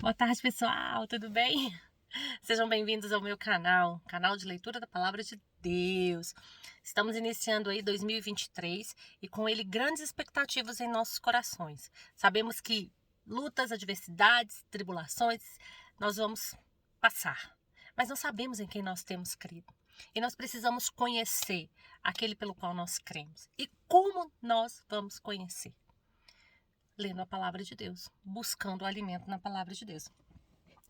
Boa tarde, pessoal, tudo bem? Sejam bem-vindos ao meu canal de leitura da Palavra de Deus. Estamos iniciando aí 2023 e com ele grandes expectativas em nossos corações. Sabemos que lutas, adversidades, tribulações nós vamos passar, mas não sabemos em quem nós temos crido. E nós precisamos conhecer aquele pelo qual nós cremos. E como nós vamos conhecer? Lendo a Palavra de Deus, buscando o alimento na Palavra de Deus.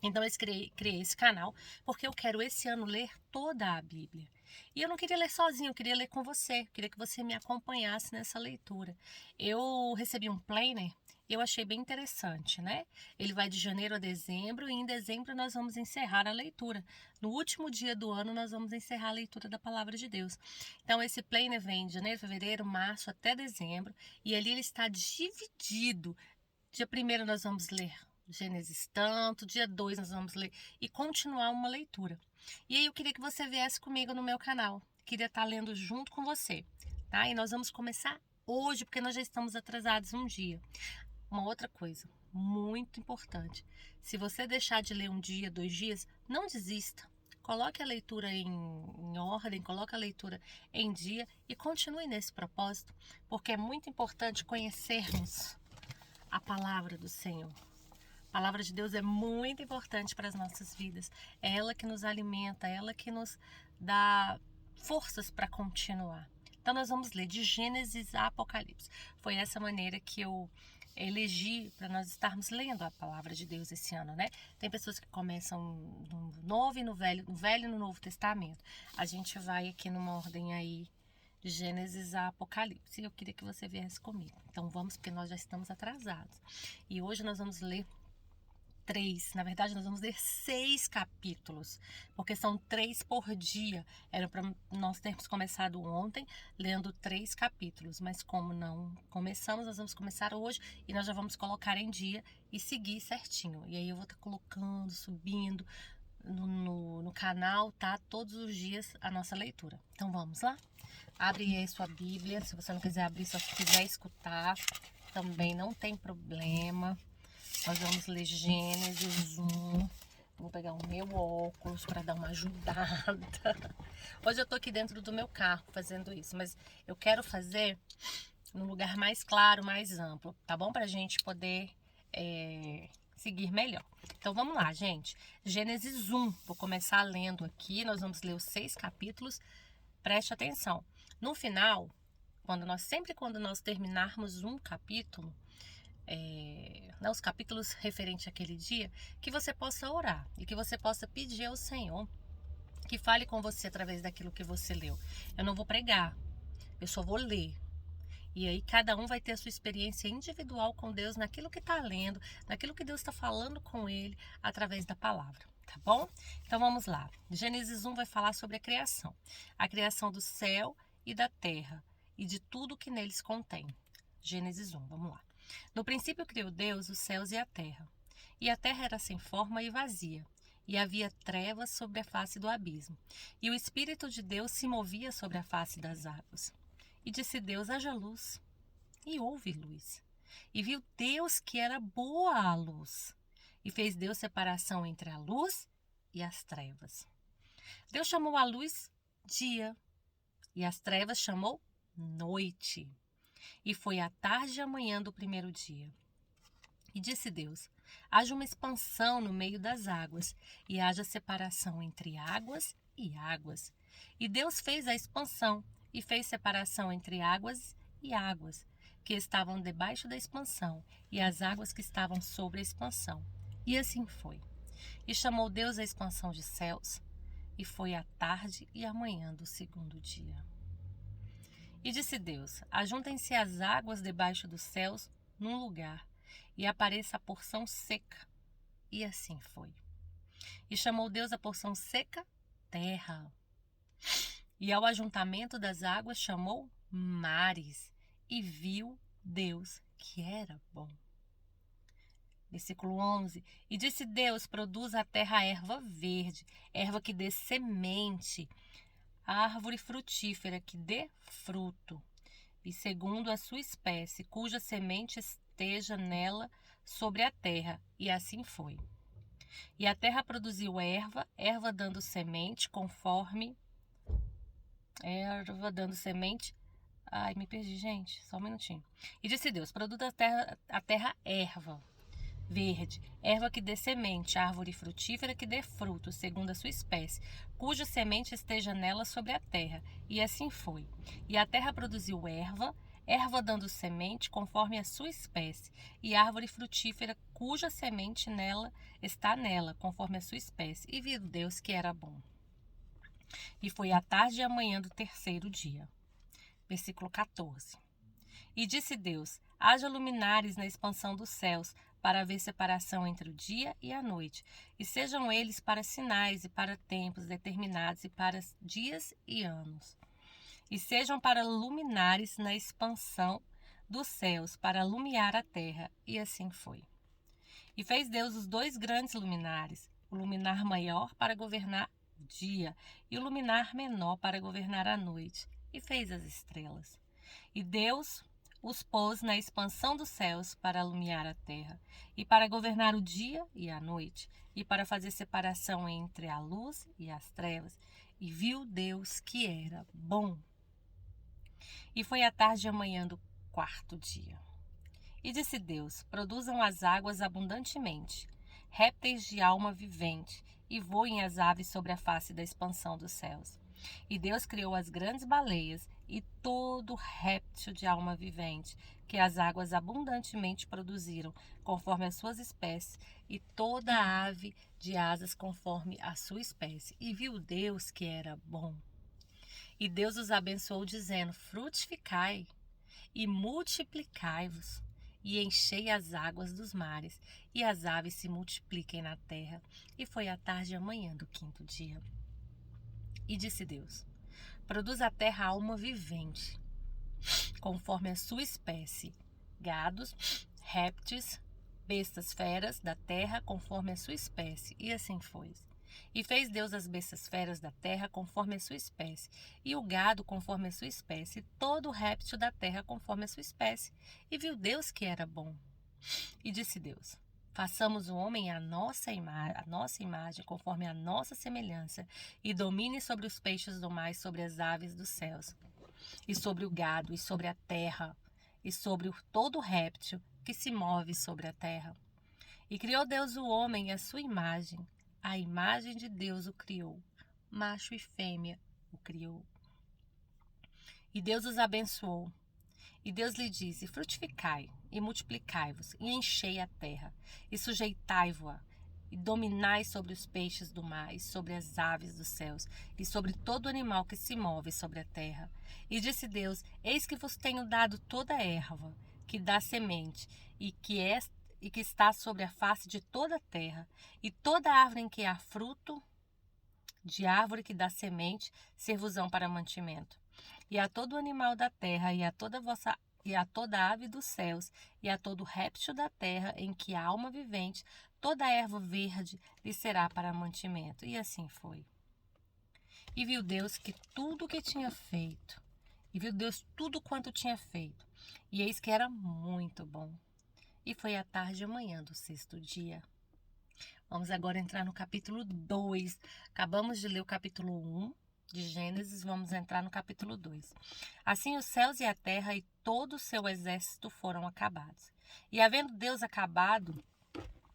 Então eu criei esse canal porque eu quero esse ano ler toda a Bíblia. E eu não queria ler sozinho, eu queria ler com você. Eu queria que você me acompanhasse nessa leitura. Eu recebi um planner e eu achei bem interessante, né? Ele vai de janeiro a dezembro e em dezembro nós vamos encerrar a leitura. No último dia do ano nós vamos encerrar a leitura da Palavra de Deus. Então esse planner vem de janeiro, fevereiro, março até dezembro e ali ele está dividido. Dia 1º nós vamos ler Gênesis tanto, dia 2 nós vamos ler e continuar uma leitura. E aí eu queria que você viesse comigo no meu canal. Queria estar lendo junto com você, tá? E nós vamos começar hoje, porque nós já estamos atrasados um dia. Uma outra coisa, muito importante. Se você deixar de ler um dia, 2 dias, não desista. Coloque a leitura em ordem, coloque a leitura em dia e continue nesse propósito, porque é muito importante conhecermos a palavra do Senhor. A palavra de Deus é muito importante para as nossas vidas. É ela que nos alimenta, é ela que nos dá forças para continuar. Então nós vamos ler de Gênesis a Apocalipse. Foi essa maneira que eu elegi para nós estarmos lendo a palavra de Deus esse ano, né? Tem pessoas que começam no Novo e no Velho e no Novo Testamento. A gente vai aqui numa ordem aí de Gênesis a Apocalipse. Eu queria que você viesse comigo. Então vamos, porque nós já estamos atrasados. E hoje nós vamos ler 3, na verdade nós vamos ler 6 capítulos, porque são 3 por dia. Era para nós termos começado ontem lendo 3 capítulos, mas como não começamos, nós vamos começar hoje e nós já vamos colocar em dia e seguir certinho. E aí eu vou estar colocando, subindo no canal, tá? Todos os dias a nossa leitura. Então vamos lá? Abre aí sua Bíblia, se você não quiser abrir, só se quiser escutar, também não tem problema. Nós vamos ler Gênesis 1. Vou pegar o meu óculos para dar uma ajudada. Hoje eu tô aqui dentro do meu carro fazendo isso, mas eu quero fazer num lugar mais claro, mais amplo, tá bom? Pra gente poder seguir melhor. Então vamos lá, gente. Gênesis 1. Vou começar lendo aqui. Nós vamos ler os 6 capítulos. Preste atenção. No final, quando nós terminarmos um capítulo, os capítulos referentes àquele dia, que você possa orar e que você possa pedir ao Senhor que fale com você através daquilo que você leu. Eu não vou pregar, eu só vou ler. E aí cada um vai ter a sua experiência individual com Deus naquilo que está lendo, naquilo que Deus está falando com ele através da palavra. Tá bom? Então vamos lá. Gênesis 1 vai falar sobre a criação do céu e da terra e de tudo que neles contém. Gênesis 1, vamos lá. No princípio criou Deus os céus e a terra. E a terra era sem forma e vazia, e havia trevas sobre a face do abismo. E o Espírito de Deus se movia sobre a face das águas. E disse Deus: haja luz. E houve luz. E viu Deus que era boa a luz. E fez Deus separação entre a luz e as trevas. Deus chamou a luz dia, e as trevas chamou noite. E foi a tarde e a manhã do primeiro dia. E disse Deus: haja uma expansão no meio das águas, e haja separação entre águas e águas. E Deus fez a expansão, e fez separação entre águas e águas, que estavam debaixo da expansão, e as águas que estavam sobre a expansão. E assim foi. E chamou Deus a expansão de céus, e foi a tarde e a manhã do segundo dia. E disse Deus: ajuntem-se as águas debaixo dos céus num lugar, e apareça a porção seca. E assim foi. E chamou Deus a porção seca terra. E ao ajuntamento das águas chamou mares. E viu Deus que era bom. Versículo 11. E disse Deus: produza a terra erva verde, erva que dê semente, árvore frutífera que dê fruto, e segundo a sua espécie, cuja semente esteja nela sobre a terra. E assim foi. E a terra produziu erva dando semente, conforme... Erva dando semente... Ai, me perdi, gente. Só um minutinho. E disse Deus, produza a terra erva verde, erva que dê semente, árvore frutífera que dê fruto, segundo a sua espécie, cuja semente esteja nela sobre a terra. E assim foi. E a terra produziu erva dando semente, conforme a sua espécie, e árvore frutífera cuja semente nela está nela, conforme a sua espécie. E viu Deus que era bom. E foi a tarde e a manhã do terceiro dia. Versículo 14. E disse Deus: haja luminares na expansão dos céus, para haver separação entre o dia e a noite, e sejam eles para sinais e para tempos determinados e para dias e anos. E sejam para luminares na expansão dos céus, para alumiar a terra. E assim foi. E fez Deus os dois grandes luminares, o luminar maior para governar o dia, e o luminar menor para governar a noite. E fez as estrelas. E Deus os pôs na expansão dos céus para alumiar a terra, e para governar o dia e a noite, e para fazer separação entre a luz e as trevas. E viu Deus que era bom. E foi a tarde e a manhã do quarto dia. E disse Deus: produzam as águas abundantemente, répteis de alma vivente, e voem as aves sobre a face da expansão dos céus. E Deus criou as grandes baleias e todo réptil de alma vivente, que as águas abundantemente produziram, conforme as suas espécies, e toda ave de asas conforme a sua espécie. E viu Deus que era bom. E Deus os abençoou, dizendo: frutificai e multiplicai-vos, e enchei as águas dos mares, e as aves se multipliquem na terra. E foi a tarde e a manhã do quinto dia. E disse Deus: produz a terra alma vivente, conforme a sua espécie, gados, répteis, bestas feras da terra, conforme a sua espécie. E assim foi. E fez Deus as bestas feras da terra conforme a sua espécie, e o gado conforme a sua espécie, e todo o réptil da terra conforme a sua espécie. E viu Deus que era bom. E disse Deus: façamos o homem à nossa imagem, conforme a nossa semelhança, e domine sobre os peixes do mar, e sobre as aves dos céus, e sobre o gado, e sobre a terra, e sobre todo réptil que se move sobre a terra. E criou Deus o homem à sua imagem, a imagem de Deus o criou, macho e fêmea o criou. E Deus os abençoou. E Deus lhe disse: frutificai e multiplicai-vos, e enchei a terra, e sujeitai-vos-a, e dominai sobre os peixes do mar, e sobre as aves dos céus, e sobre todo animal que se move sobre a terra. E disse Deus: eis que vos tenho dado toda a erva que dá semente, e que está sobre a face de toda a terra, e toda árvore em que há fruto de árvore que dá semente, ser-vos-ão para mantimento. E a todo animal da terra, e a toda ave dos céus, e a todo réptil da terra em que há alma vivente, toda a erva verde lhe será para mantimento. E assim foi. E viu Deus que tudo o que tinha feito, e viu Deus tudo quanto tinha feito, e eis que era muito bom. E foi a tarde e a manhã do sexto dia. Vamos agora entrar no capítulo 2. Acabamos de ler o capítulo 1 de Gênesis, vamos entrar no capítulo 2. Assim os céus e a terra e todo o seu exército foram acabados. E havendo Deus acabado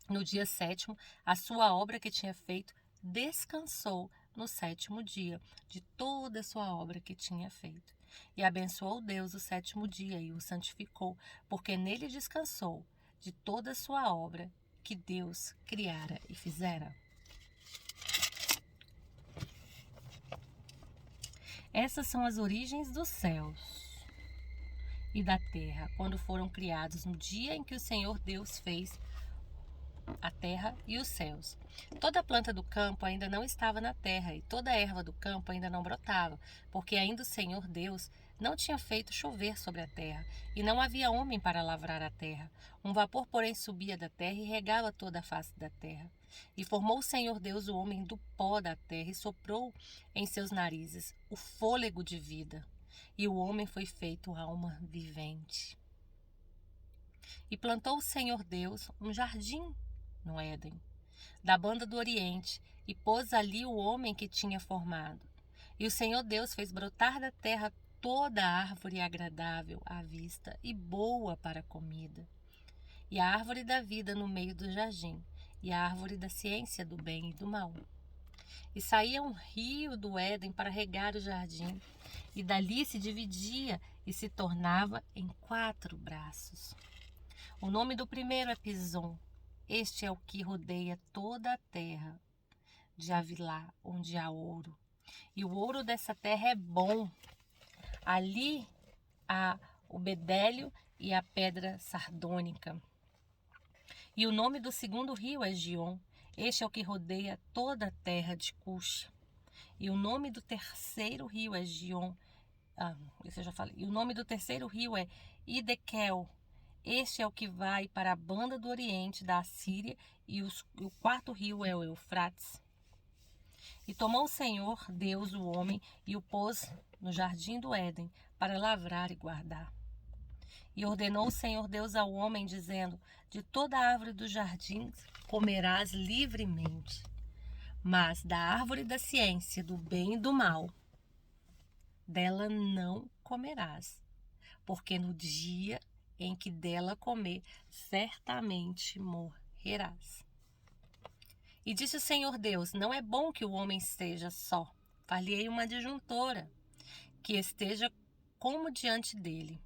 no dia sétimo a sua obra que tinha feito, descansou no sétimo dia de toda a sua obra que tinha feito. E abençoou Deus o sétimo dia e o santificou, porque nele descansou de toda a sua obra que Deus criara e fizera. Essas são as origens dos céus e da terra, quando foram criados no dia em que o Senhor Deus fez a terra e os céus. Toda a planta do campo ainda não estava na terra, e toda a erva do campo ainda não brotava, porque ainda o Senhor Deus não tinha feito chover sobre a terra, e não havia homem para lavrar a terra. Um vapor, porém, subia da terra e regava toda a face da terra. E formou o Senhor Deus o homem do pó da terra, e soprou em seus narizes o fôlego de vida. E o homem foi feito alma vivente. E plantou o Senhor Deus um jardim no Éden, da banda do Oriente, e pôs ali o homem que tinha formado. E o Senhor Deus fez brotar da terra toda árvore agradável à vista e boa para a comida, e a árvore da vida no meio do jardim, e a árvore da ciência do bem e do mal. E saía um rio do Éden para regar o jardim, e dali se dividia e se tornava em 4 braços. O nome do primeiro é Pison. Este é o que rodeia toda a terra de Havilá, onde há ouro. E o ouro dessa terra é bom. Ali há o bedélio e a pedra sardônica. E o nome do segundo rio é Gion. Este é o que rodeia toda a terra de Cush. E o nome do terceiro rio é Gion. Isso eu já falei. E o nome do terceiro rio é Idekel. Este é o que vai para a banda do Oriente da Assíria. E o quarto rio é o Eufrates. E tomou o Senhor Deus o homem e o pôs no jardim do Éden para lavrar e guardar. E ordenou o Senhor Deus ao homem, dizendo: de toda a árvore do jardim comerás livremente, mas da árvore da ciência do bem e do mal, dela não comerás, porque no dia em que dela comer, certamente morrerás. E disse o Senhor Deus: não é bom que o homem esteja só. Far-lhe-ei uma adjuntora, que esteja como diante dele.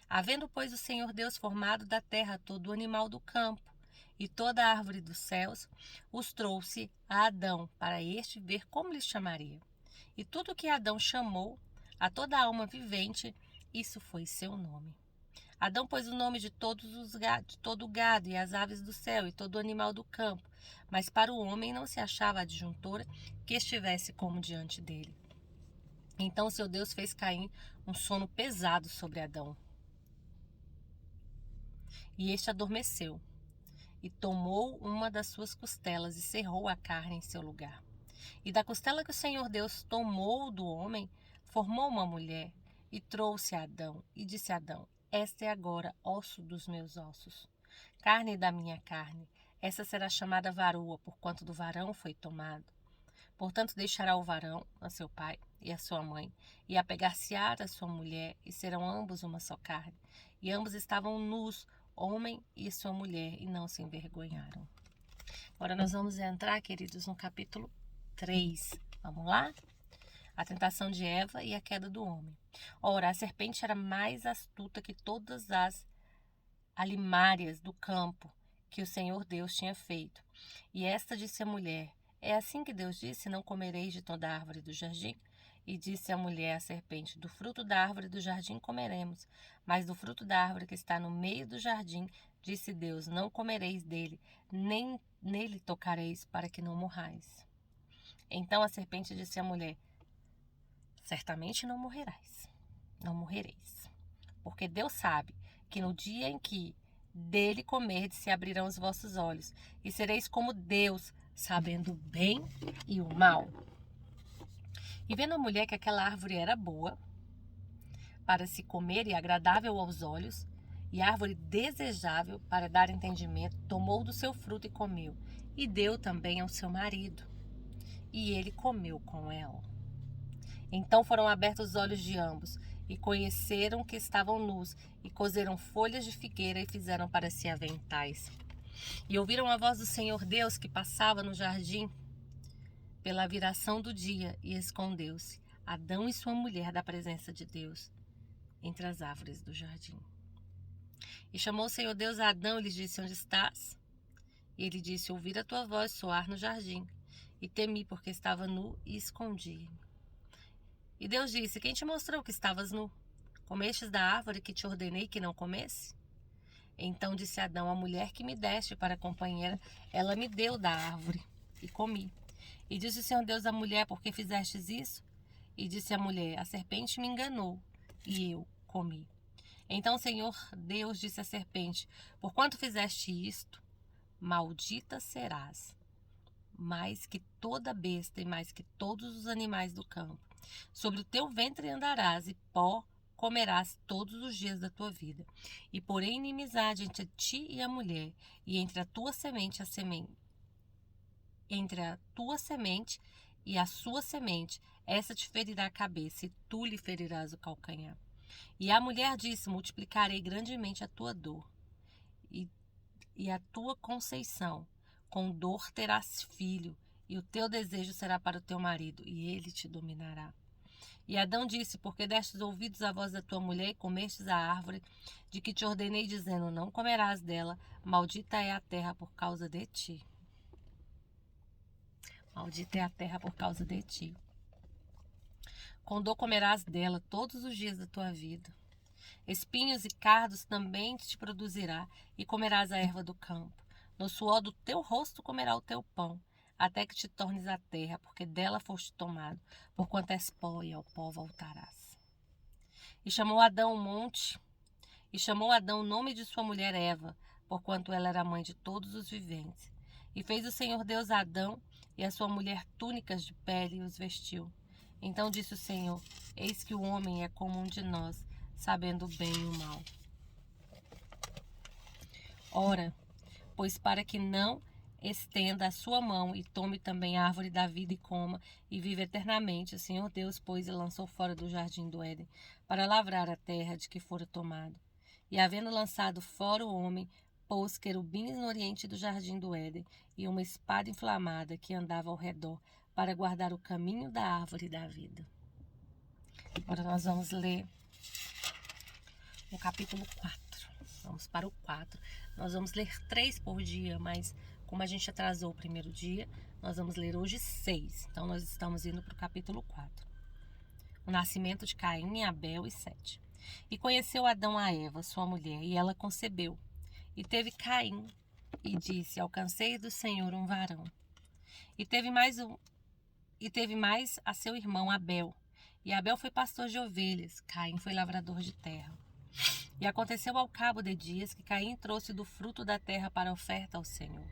Havendo, pois, o Senhor Deus formado da terra todo o animal do campo e toda a árvore dos céus, os trouxe a Adão, para este ver como lhes chamaria. E tudo o que Adão chamou, a toda a alma vivente, isso foi seu nome. Adão pôs o nome de todo o gado e as aves do céu e todo o animal do campo, mas para o homem não se achava adjuntora que estivesse como diante dele. Então o seu Deus fez cair um sono pesado sobre Adão. E este adormeceu, e tomou uma das suas costelas e cerrou a carne em seu lugar. E da costela que o Senhor Deus tomou do homem, formou uma mulher, e trouxe a Adão, e disse a Adão: esta é agora osso dos meus ossos, carne da minha carne. Essa será chamada varoa, porquanto do varão foi tomado. Portanto, deixará o varão a seu pai e a sua mãe, e apegar-se-á a sua mulher, e serão ambos uma só carne. E ambos estavam nus, homem e sua mulher, e não se envergonharam. Agora nós vamos entrar, queridos, no capítulo 3. Vamos lá? A tentação de Eva e a queda do homem. Ora, a serpente era mais astuta que todas as alimárias do campo que o Senhor Deus tinha feito. E esta disse à mulher: é assim que Deus disse: não comereis de toda a árvore do jardim? E disse a mulher à serpente: do fruto da árvore do jardim comeremos, mas do fruto da árvore que está no meio do jardim, disse Deus: não comereis dele, nem nele tocareis, para que não morrais. Então a serpente disse à mulher: certamente não morrereis, porque Deus sabe que no dia em que dele comerdes se abrirão os vossos olhos, e sereis como Deus, sabendo o bem e o mal. E vendo a mulher que aquela árvore era boa para se comer e agradável aos olhos, e árvore desejável para dar entendimento, tomou do seu fruto e comeu, e deu também ao seu marido, e ele comeu com ela. Então foram abertos os olhos de ambos, e conheceram que estavam nus, e coseram folhas de figueira e fizeram para si aventais. E ouviram a voz do Senhor Deus que passava no jardim pela viração do dia, e escondeu-se Adão e sua mulher da presença de Deus entre as árvores do jardim. E chamou o Senhor Deus a Adão e lhe disse: onde estás? E ele disse: ouvi a tua voz soar no jardim, e temi, porque estava nu e escondi-me. E Deus disse: quem te mostrou que estavas nu? Comestes da árvore que te ordenei que não comesse? Então disse Adão: a mulher que me deste para companheira, ela me deu da árvore, e comi. E disse o Senhor Deus à mulher: por que fizestes isso? E disse a mulher: a serpente me enganou, e eu comi. Então o Senhor Deus disse à serpente: porquanto fizeste isto, maldita serás, mais que toda besta e mais que todos os animais do campo. Sobre o teu ventre andarás, e pó comerás todos os dias da tua vida. E porém inimizade entre ti e a mulher, e entre a tua semente e a semente entre a tua semente e a sua semente, essa te ferirá a cabeça, e tu lhe ferirás o calcanhar. E a mulher disse: multiplicarei grandemente a tua dor e a tua conceição. Com dor terás filho, e o teu desejo será para o teu marido, e ele te dominará. E Adão disse: porque destes ouvidos à voz da tua mulher e comestes a árvore de que te ordenei, dizendo: não comerás dela, maldita é a terra por causa de ti. Maldita é a terra por causa de ti. Com dor comerás dela todos os dias da tua vida. Espinhos e cardos também te produzirá, e comerás a erva do campo. No suor do teu rosto comerá o teu pão, até que te tornes a terra, porque dela foste tomado, porquanto és pó, e ao pó voltarás. E chamou Adão o nome de sua mulher Eva, porquanto ela era mãe de todos os viventes. E fez o Senhor Deus a Adão e a sua mulher túnicas de pele, e os vestiu. Então disse o Senhor: eis que o homem é como um de nós, sabendo o bem e o mal. Ora, pois para que não estenda a sua mão e tome também a árvore da vida e coma e vive eternamente, o Senhor Deus pôs e lançou fora do jardim do Éden para lavrar a terra de que fora tomado. E havendo lançado fora o homem, pôs querubins no oriente do jardim do Éden e uma espada inflamada que andava ao redor para guardar o caminho da árvore da vida. Agora nós vamos ler o capítulo 4. Vamos para o 4. Nós vamos ler 3 por dia, mas como a gente atrasou o primeiro dia, nós vamos ler hoje 6. Então nós estamos indo para o capítulo 4. O nascimento de Caim, Abel e Sete. E conheceu Adão a Eva, sua mulher, e ela concebeu. E teve Caim, e disse: alcancei do Senhor um varão. E teve mais a seu irmão Abel. E Abel foi pastor de ovelhas, Caim foi lavrador de terra. E aconteceu ao cabo de dias que Caim trouxe do fruto da terra para oferta ao Senhor.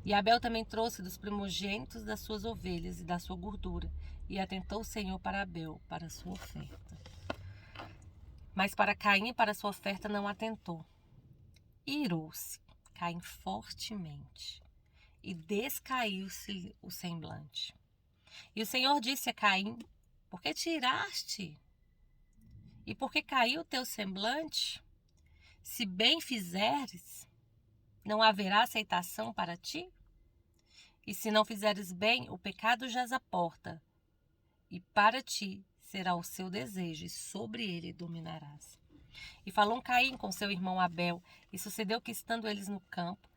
E Abel também trouxe dos primogênitos das suas ovelhas e da sua gordura, e atentou o Senhor para Abel, para a sua oferta. Mas para Caim e para a sua oferta não atentou. Irou-se Caim fortemente, e descaiu-se o semblante. E o Senhor disse a Caim: por que te iraste? E por que caiu o teu semblante? Se bem fizeres, não haverá aceitação para ti? E se não fizeres bem, o pecado jaz à porta, e para ti será o seu desejo, e sobre ele dominarás. E falou Caim com seu irmão Abel, e sucedeu que, estando eles no campo,